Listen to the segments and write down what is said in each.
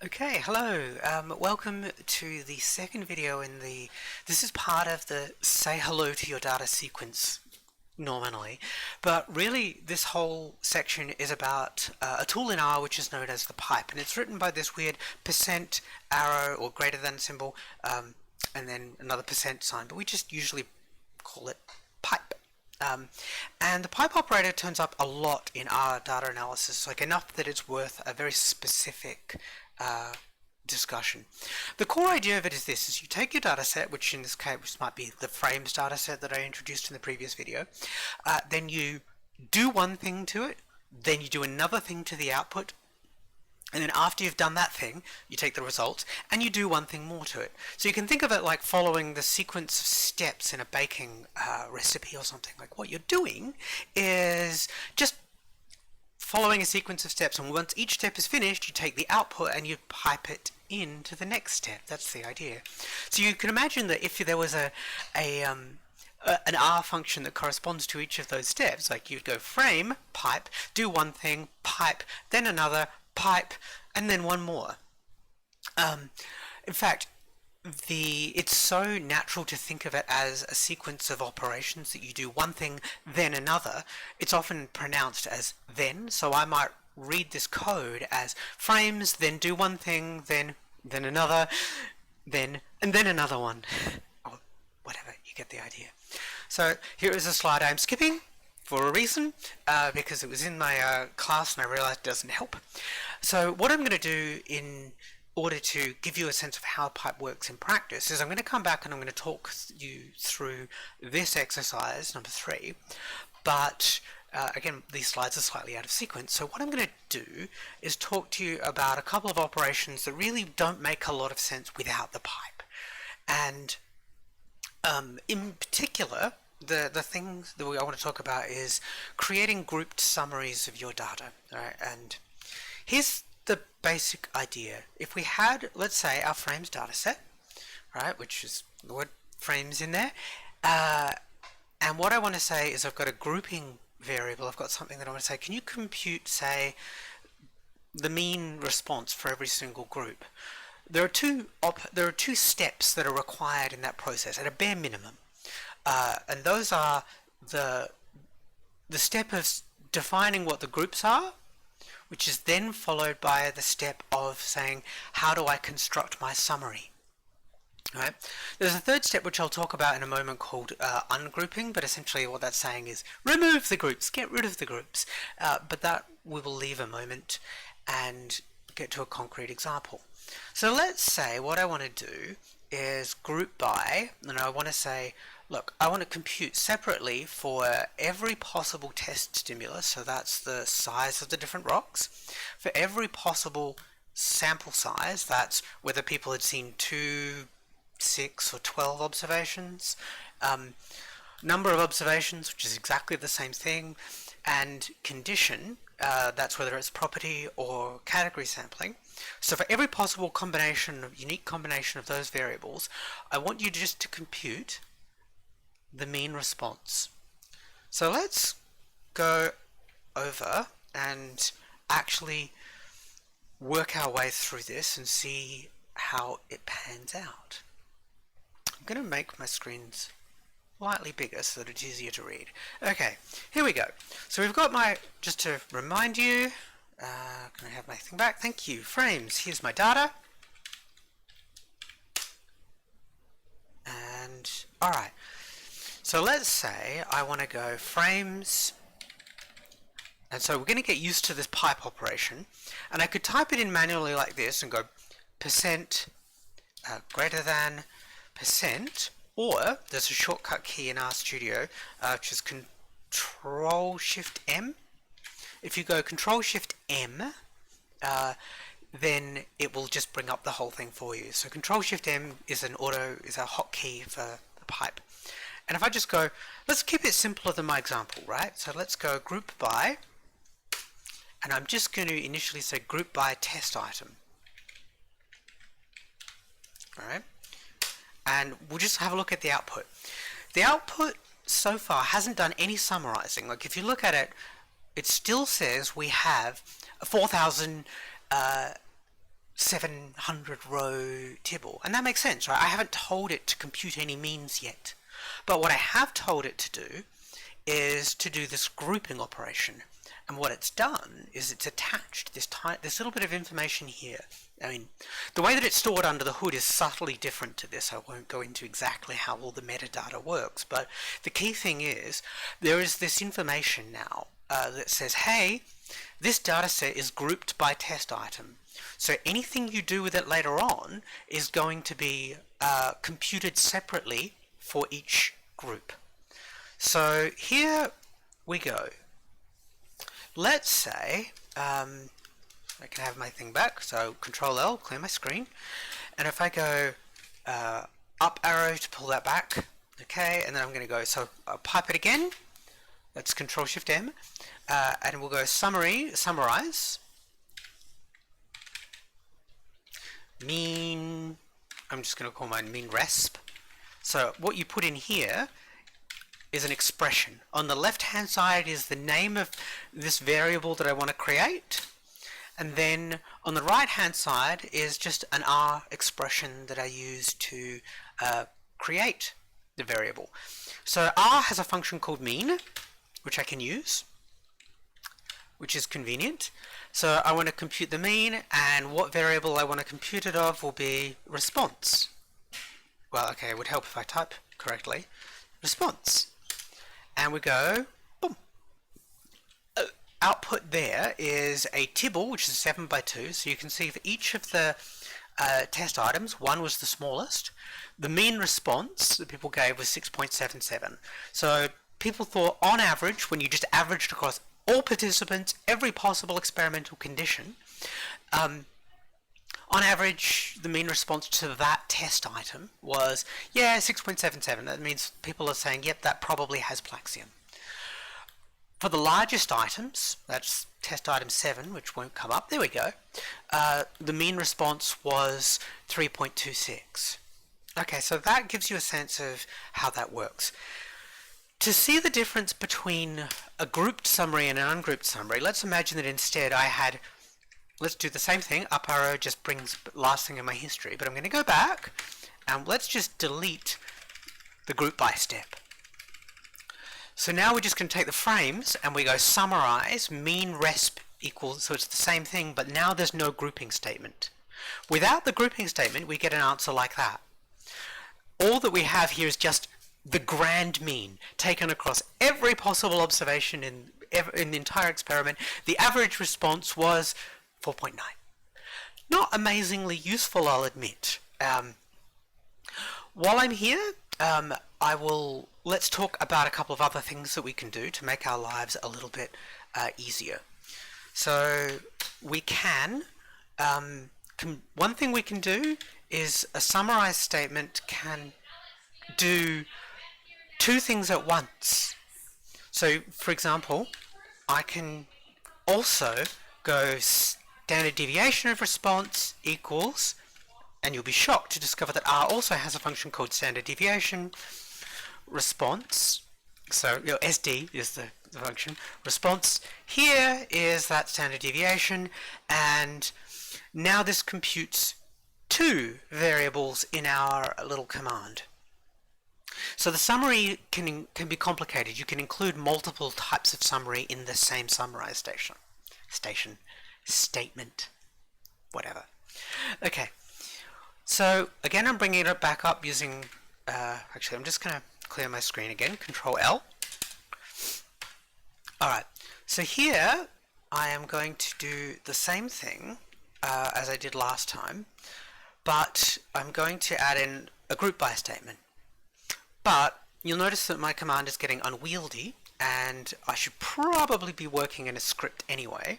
Okay, hello. Welcome to the second video this is part of the say hello to your data sequence nominally, but really this whole section is about a tool in R which is known as the pipe, and it's written by this weird percent arrow or greater than symbol, and then another percent sign, but we just usually call it pipe. And the pipe operator turns up a lot in our data analysis, like enough that it's worth a very specific discussion. The core idea of it is this: is you take your data set, which in this case might be the frames data set that I introduced in the previous video, then you do one thing to it, then you do another thing to the output, and then after you've done that thing, you take the results and you do one thing more to it. So you can think of it like following the sequence of steps in a baking recipe or something. Like what you're doing is just following a sequence of steps, and once each step is finished, you take the output and you pipe it into the next step. That's the idea. So you can imagine that if there was an R function that corresponds to each of those steps, like you'd go frame, pipe, do one thing, pipe, then another, pipe, and then one more. In fact, it's so natural to think of it as a sequence of operations that you do one thing, then another. It's often pronounced as then, so I might read this code as frames, then do one thing, then another, and then another one. Or whatever, you get the idea. So here is a slide I'm skipping for a reason, because it was in my class and I realized it doesn't help. So what I'm going to do in order to give you a sense of how a pipe works in practice is I'm going to come back and I'm going to talk you through this exercise, number 3. But again, these slides are slightly out of sequence. So what I'm going to do is talk to you about a couple of operations that really don't make a lot of sense without the pipe. And in particular, the things that I want to talk about is creating grouped summaries of your data. Right? And here's the basic idea. If we had, let's say, our frames data set, right, which is the word frames in there, and what I want to say is I've got a grouping variable. I've got something that I want to say, can you compute, say, the mean response for every single group? There are two steps that are required in that process at a bare minimum, and those are the step of defining what the groups are, which is then followed by the step of saying, how do I construct my summary? Right? There's a third step which I'll talk about in a moment called ungrouping, but essentially what that's saying is remove the groups, get rid of the groups. But that we will leave a moment and get to a concrete example. So let's say what I want to do is group by, and I want to say, look, I want to compute separately for every possible test stimulus, so that's the size of the different rocks. For every possible sample size, that's whether people had seen 2, 6, or 12 observations. Number of observations, which is exactly the same thing, and condition, that's whether it's property or category sampling. So for every possible unique combination of those variables, I want you just to compute the mean response. So let's go over and actually work our way through this and see how it pans out. I'm going to make my screens slightly bigger so that it's easier to read. Okay, here we go. So we've got just to remind you, can I have my thing back? Thank you. Frames. Here's my data. And, alright. So let's say I want to go frames, and so we're going to get used to this pipe operation, and I could type it in manually like this and go percent greater than percent, or there's a shortcut key in RStudio which is Control-Shift-M. If you go Control-Shift-M, then it will just bring up the whole thing for you. So Control-Shift-M is a hotkey for the pipe. And if I just go, let's keep it simpler than my example, right? So let's go group by, and I'm just going to initially say group by test item. Alright? And we'll just have a look at the output. The output so far hasn't done any summarizing. Like if you look at it, it still says we have 4,000 700 row table, and that makes sense, right? I haven't told it to compute any means yet, but what I have told it to do is to do this grouping operation. And what it's done is it's attached this little bit of information here. I mean, the way that it's stored under the hood is subtly different to this. I won't go into exactly how all the metadata works, but the key thing is there is this information now that says, hey, this data set is grouped by test item. So anything you do with it later on is going to be computed separately for each group. So here we go. Let's say, I can have my thing back, so Control L, clear my screen, and if I go up arrow to pull that back, okay, and then I'm going to go, so I'll pipe it again, that's Control Shift M, and we'll go summarise, mean, I'm just going to call mine mean resp. So what you put in here is an expression. On the left hand side is the name of this variable that I want to create, and then on the right hand side is just an R expression that I use to create the variable. So R has a function called mean, which I can use, which is convenient. So I want to compute the mean, and what variable I want to compute it of will be response. Well, okay, it would help if I type correctly. Response. And we go, boom. Output there is a tibble, which is 7 by 2. So you can see for each of the test items, 1 was the smallest. The mean response that people gave was 6.77. So people thought, on average, when you just averaged across all participants, every possible experimental condition, on average, the mean response to that test item was, yeah, 6.77. That means people are saying, yep, that probably has Plaxium. For the largest items, that's test item 7, which won't come up, there we go, the mean response was 3.26. Okay, so that gives you a sense of how that works. To see the difference between a grouped summary and an ungrouped summary, let's imagine that instead I had, let's do the same thing, up arrow just brings last thing in my history, but I'm going to go back and let's just delete the group by step. So now we're just going to take the frames and we go summarise, mean resp equals, so it's the same thing, but now there's no grouping statement. Without the grouping statement, we get an answer like that. All that we have here is just the grand mean taken across every possible observation in the entire experiment. The average response was 4.9. Not amazingly useful, I'll admit. While I'm here, let's talk about a couple of other things that we can do to make our lives a little bit easier. So we can, one thing we can do is a summarise statement can do two things at once. So for example, I can also go standard deviation of response equals, and you'll be shocked to discover that R also has a function called standard deviation response. So SD is the function. Response here is that standard deviation, and now this computes two variables in our little command. So the summary can be complicated. You can include multiple types of summary in the same summarise statement, whatever. Okay, so again I'm bringing it back up using, actually I'm just going to clear my screen again, Control L. Alright, so here I am going to do the same thing as I did last time, but I'm going to add in a group by statement. But you'll notice that my command is getting unwieldy, and I should probably be working in a script anyway.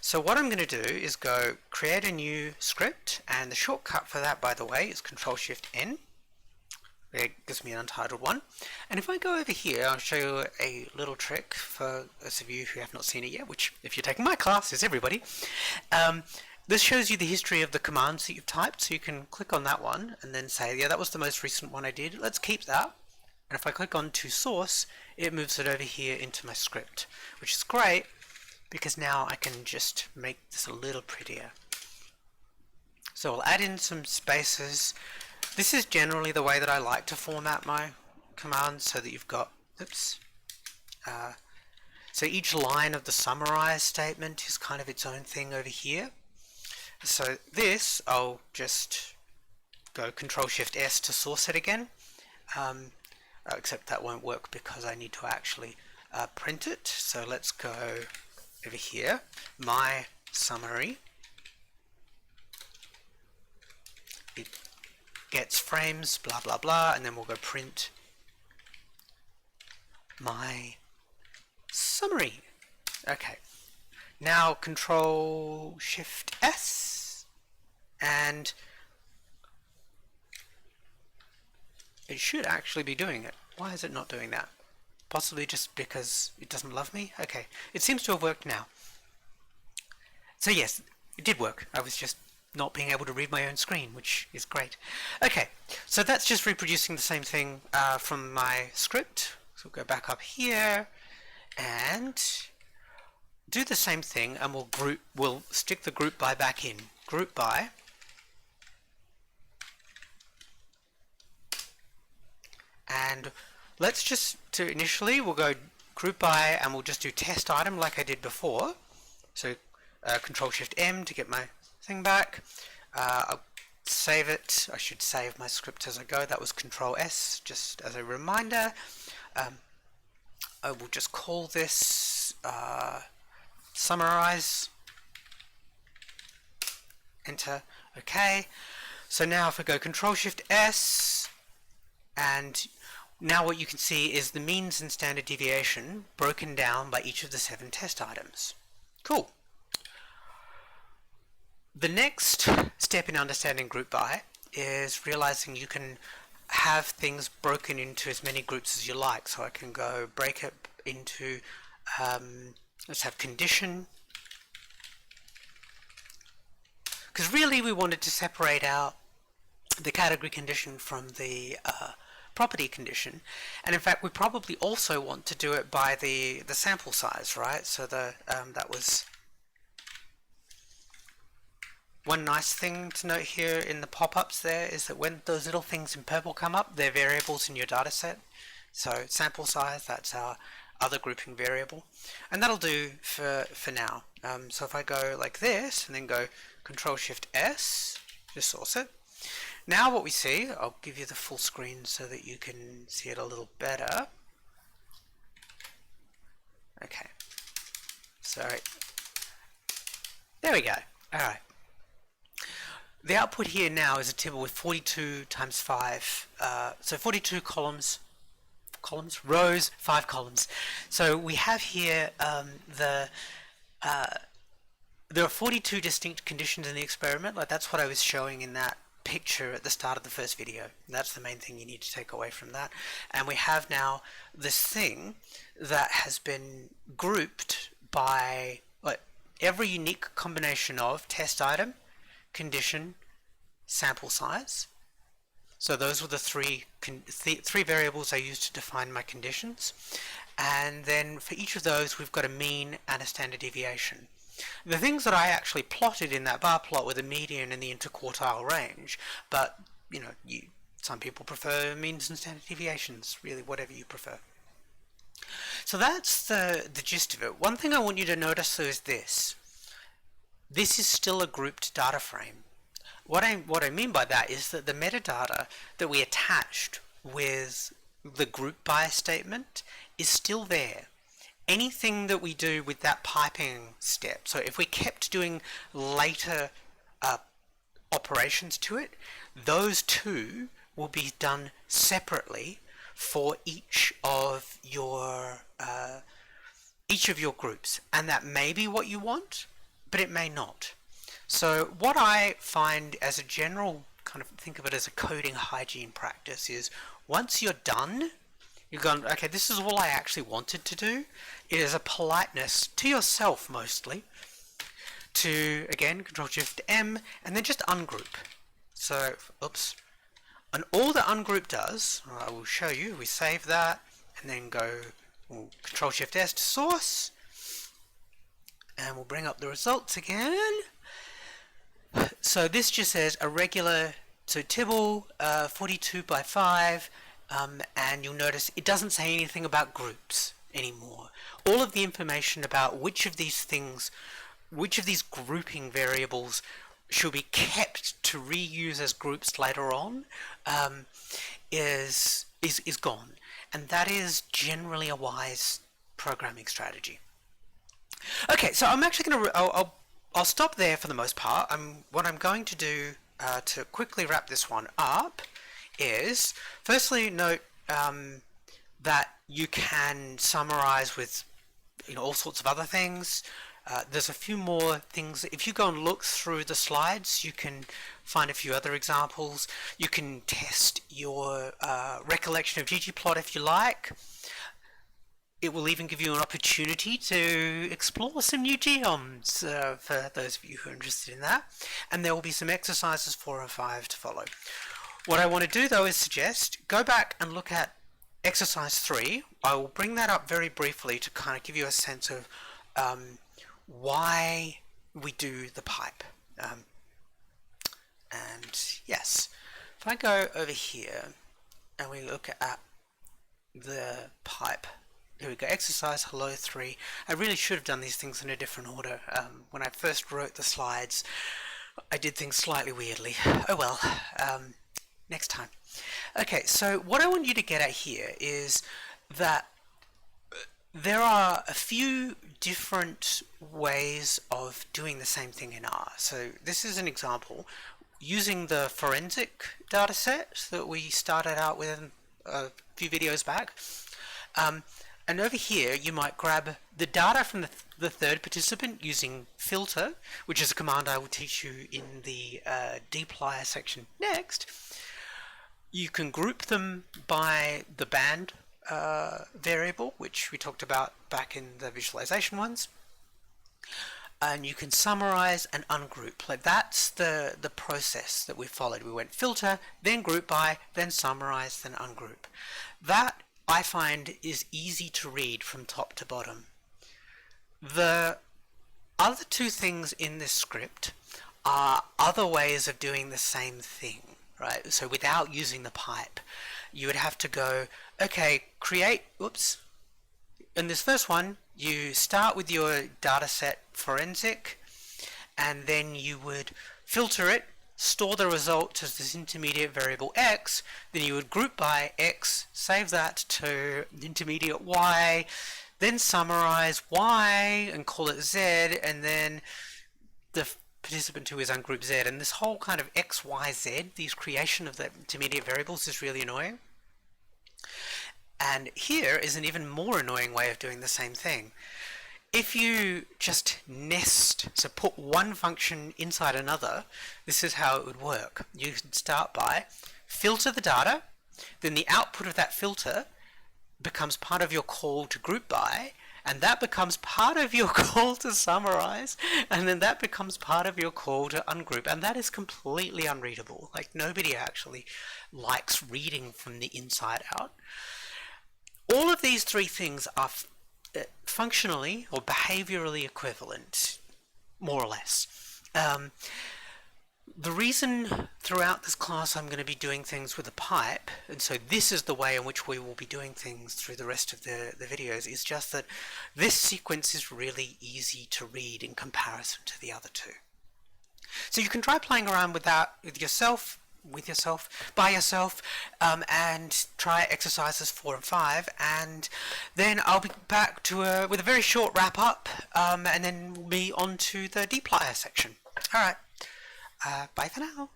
So what I'm going to do is go create a new script, and the shortcut for that, by the way, is Control Shift N. It gives me an untitled one. And if I go over here, I'll show you a little trick for those of you who have not seen it yet, which, if you're taking my class, is everybody. This shows you the history of the commands that you've typed, so you can click on that one and then say, yeah, that was the most recent one I did. Let's keep that. And if I click on to source, it moves it over here into my script, which is great because now I can just make this a little prettier. So we'll add in some spaces. This is generally the way that I like to format my commands, so that you've got, oops, so each line of the summarise statement is kind of its own thing over here. So this, I'll just go Control-Shift-S to source it again, except that won't work because I need to actually print it. So let's go over here, my summary. It gets frames, blah blah blah, and then we'll go print my summary. Okay, now Control-Shift-S, and it should actually be doing it. Why is it not doing that? Possibly just because it doesn't love me? Okay, it seems to have worked now. So yes, it did work. I was just not being able to read my own screen, which is great. Okay, so that's just reproducing the same thing from my script. So we'll go back up here and do the same thing, and we'll stick the group by back in. Group by, and let's just initially we'll go group by, and we'll just do test item like I did before. So Control-Shift-M to get my thing back. I'll save it. I should save my script as I go. That was Control-S, just as a reminder. I will just call this summarise. Enter. Okay. So now if I go Control-Shift-S, and now what you can see is the means and standard deviation broken down by each of the 7 test items. Cool. The next step in understanding group by is realizing you can have things broken into as many groups as you like. So I can go break it into, let's have condition, because really we wanted to separate out the category condition from the property condition, and in fact we probably also want to do it by the sample size, right? So that was one nice thing to note here in the pop-ups there is that when those little things in purple come up, they're variables in your data set. So sample size, that's our other grouping variable, and that'll do for now. So if I go like this and then go Control-Shift-S to source it, now what we see, I'll give you the full screen so that you can see it a little better. Okay, sorry, there we go. Alright, the output here now is a table with 42 times 5, so 42 rows, 5 columns. So we have here there are 42 distinct conditions in the experiment. Like that's what I was showing in that picture at the start of the first video. That's the main thing you need to take away from that. And we have now this thing that has been grouped by every unique combination of test item, condition, sample size. So those were the three variables I used to define my conditions, and then for each of those we've got a mean and a standard deviation. The things that I actually plotted in that bar plot were the median and the interquartile range, but you know, some people prefer means and standard deviations, really whatever you prefer. So that's the gist of it. One thing I want you to notice though is this. This is still a grouped data frame. What I mean by that is that the metadata that we attached with the group by statement is still there. Anything that we do with that piping step, so if we kept doing later operations to it, those two will be done separately for each of your groups, and that may be what you want, but it may not. So what I find as a general kind of think of it as a coding hygiene practice is once you're done, you've gone, okay, this is all I actually wanted to do. It is a politeness to yourself mostly to, again, Control-Shift-M, and then just ungroup. So, oops. And all the ungroup does, I will show you, we save that, and then go Control-Shift-S to source, and we'll bring up the results again. So this just says a regular, so Tibble 42 by 5, and you'll notice it doesn't say anything about groups anymore. All of the information about which of these grouping variables should be kept to reuse as groups later on is gone, and that is generally a wise programming strategy. Okay, so I'm actually going to I'll stop there for the most part. What I'm going to do to quickly wrap this one up is firstly note that you can summarize with all sorts of other things. There's a few more things. If you go and look through the slides, you can find a few other examples. You can test your recollection of ggplot if you like. It will even give you an opportunity to explore some new geoms for those of you who are interested in that. And there will be some exercises 4 and 5 to follow. What I want to do though is suggest go back and look at exercise 3. I will bring that up very briefly to kind of give you a sense of why we do the pipe. And yes, if I go over here and we look at the pipe, here we go, exercise hello 3. I really should have done these things in a different order. When I first wrote the slides, I did things slightly weirdly. Oh well, next time. Okay, so what I want you to get at here is that there are a few different ways of doing the same thing in R. So this is an example using the forensic data set that we started out with a few videos back. And over here you might grab the data from the third participant using filter, which is a command I will teach you in the dplyr section next. You can group them by the band variable, which we talked about back in the visualization ones, and you can summarize and ungroup. Like that's the process that we followed. We went filter, then group by, then summarize, then ungroup. That I find is easy to read from top to bottom. The other two things in this script are other ways of doing the same thing, right? So without using the pipe, you would have to go, okay, create, in this first one, you start with your dataset forensic, and then you would filter it, store the result as this intermediate variable x, then you would group by x, save that to intermediate y, then summarize y and call it z, and then the participant who is ungroup z. And this whole kind of x, y, z, these creation of the intermediate variables is really annoying. And here is an even more annoying way of doing the same thing. If you just nest, so put one function inside another, this is how it would work. You could start by filter the data, then the output of that filter becomes part of your call to group by, and that becomes part of your call to summarize, and then that becomes part of your call to ungroup, and that is completely unreadable. Like, nobody actually likes reading from the inside out. All of these three things are functionally or behaviorally equivalent, more or less. The reason throughout this class I'm going to be doing things with a pipe, and so this is the way in which we will be doing things through the rest of the videos, is just that this sequence is really easy to read in comparison to the other two. So you can try playing around with that by yourself, and try exercises 4 and 5, and then I'll be back with a very short wrap up, and then we'll be on to the dplyr section. Alright, bye for now.